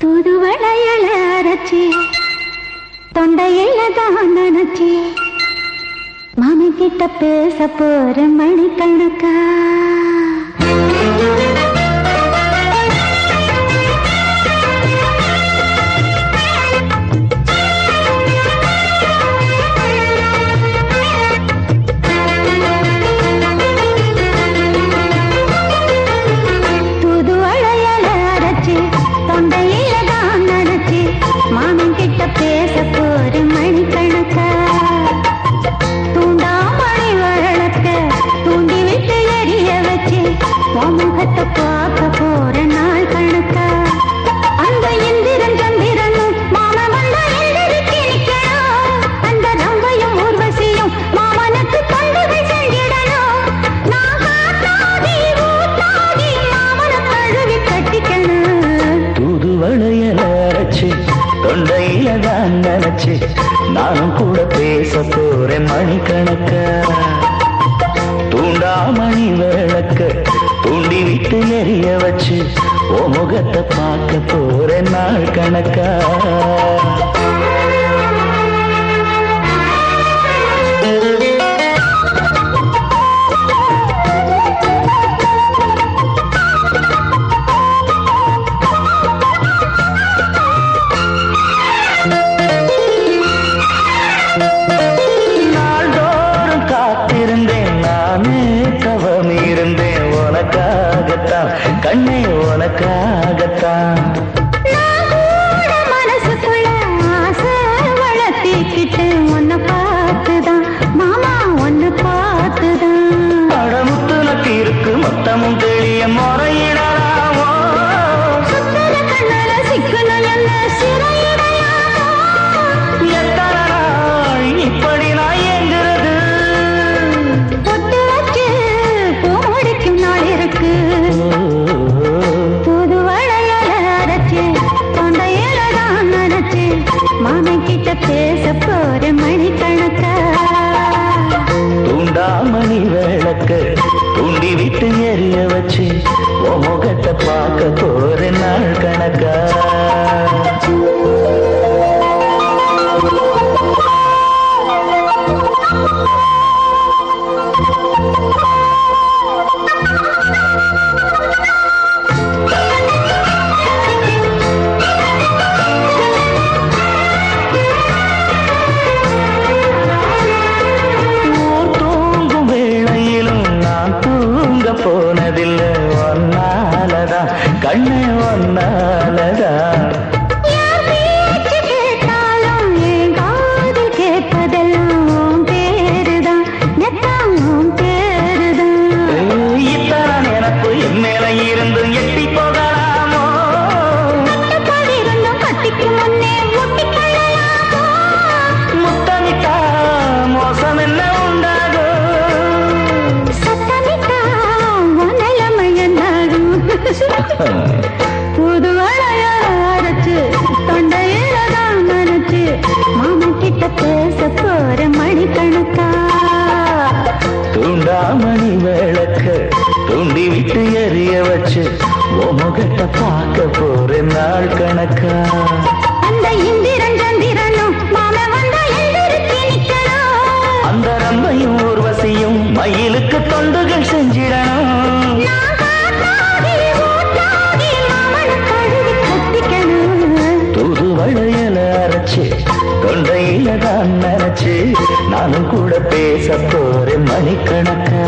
தூதுவளையல அரைச்சி தொண்டையில தான் நினைச்சி மாமி கிட்ட பேச போற மணிக்கணக்கா பேச போற மணிக்கணக்கா தூண்டாமணி வழக்க தூண்டி விட்டு எரிய வச்சு முகத்தை பார்க்க போற நாள் கணக்கா அந்த இந்திரன் சந்திரனும் மாமா வந்தா எந்திரிச்சு நிக்கணும் அந்த ரம்பையும் ஊர்வசியும் மாமனுக்கு தொண்டுகள் செஞ்சிடணும் நான் காத்தாடி ஊத்தாடி மாமனை கழுவி கட்டிக்கணும் தூதுவளையல அரைச்சு தொண்டையில தான் நினைச்சு நானும் கூட பேச போறேன் மணிக்கணக்கா தூண்டாமணி விளக்க தூண்டி விட்டு எரிய வச்சு ஓ முகத்தை பார்க்க போறேன் நாள் கணக்கா கண்ணே உனக்காகத்தான் மனசுக்குள்ள ஆசை வளர்த்திக்கிட்டு உன்னை பார்த்துதான் மாமா உன்னை பார்த்துதான் அடமுத்துனக்கு இருக்கு மொத்தமும் தெளிய முறையிடலாமோ சுத்தர கண்ணல சிக்கணும் என்ன சிறையிடையாமோ எத்தனை நாள் இப்படி நான் எங்கிறது பொட்டு வச்சு பூ முடிக்கும் நாள் இருக்கு மாமி கிட்ட பேச போற மணிக்கணக்கா தூண்டாமணி விளக்க தூண்டி விட்டு எரிய வச்சு ஓ முகத்தை பார்க்க போற நாள் கணக்கா போனதில்லை ஒன்னாலதான் கண்ணு ஒன்னாலதான் கேட்டாலும் என் காதில் கேட்பதெல்லாம் பேருதான் நெத்தாம் பேருதான் இத்தான் எனக்கு என் மேல இருந்து எட்டி போகலாமோ இருந்தும் கட்டிக்கு முன்னே முட்டிக்கொள்ளலாமோ முத்தமிட்டா மோசம் என்ன உண்டாகும் புதுவளைய அரைச்சு தொண்டையில தான் நினைச்சு மாமா கிட்ட பேச போற மணிக்கணக்கா தூண்டாமணி விளக்க தூண்டி விட்டு எரிய வச்சு ஓ முகத்தை பார்க்க போற நாள் கணக்கா அந்த இந்திரன் சந்திரனும் மாமா வந்தா எந்திரிச்சு நிக்கணும் அந்த ரம்பையும் ஊர்வசியும் மயிலுக்கு தொண்டுகள் செஞ்சிடணும் தூதுவளையல அரைச்சு தொண்டையில தான் நினைச்சு நானும் கூட பேச போறேன் மணிக்கணக்கா